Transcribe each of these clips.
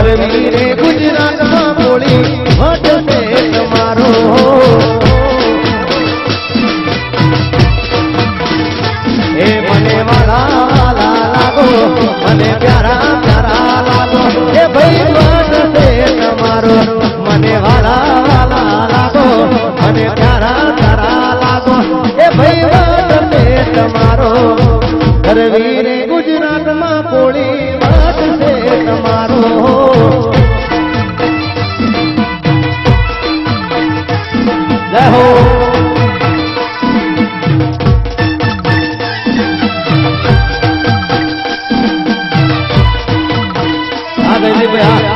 ગરવી રે ગુજરાતમાં બોલી વટશે તમારો એ મને વાલા લાગો મને પ્યારા પ્યારા લાગો એ ભાઈ વટશે તમારો મને વાલા લાગો મને પ્યારા પ્યારા લાગો એ ભાઈ વટશે તમારો ગરવી રે ગુજરાતમાં બોલી વટશે તમારો જય હો આ ગઈ ભાઈ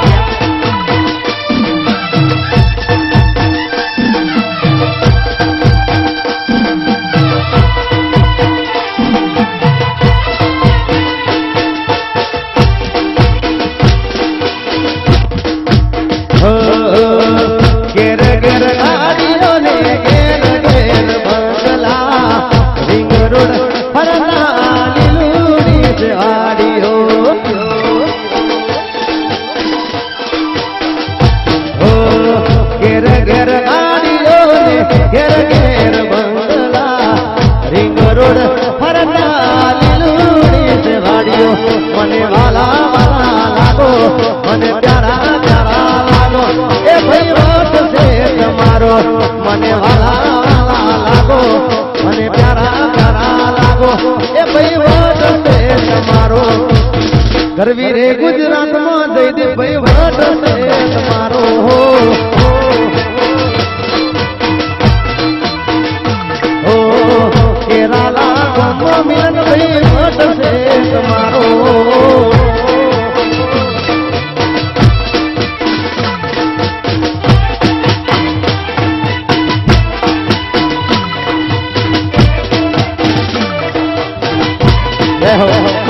ઘેર ઘેર ગાડીઓ ને ઘેર ઘેર બંગલા રિંગ રોડ ફરતા લીલુડી ઝાડીઓ ઘેર ઘેર ગાડીઓ ને ઘેર ઘેર બંગલા રિંગ રોડ ફરતા લીલુડી ઝાડીઓ મને વાલા વાલા લાગો મને પ્યારા પ્યારા લાગો એ ભાઈ વટશે તમારો મને વાલા વાલા લાગો મને પ્યારા પ્યારા લાગો એ ભાઈ વટશે તમારો ગરવી રે ગુજરાતમાં જઈ દે ભાઈ વટશે તમારો કેરાલા ગમો મિલન ભાઈ વટશે તમારો જય હો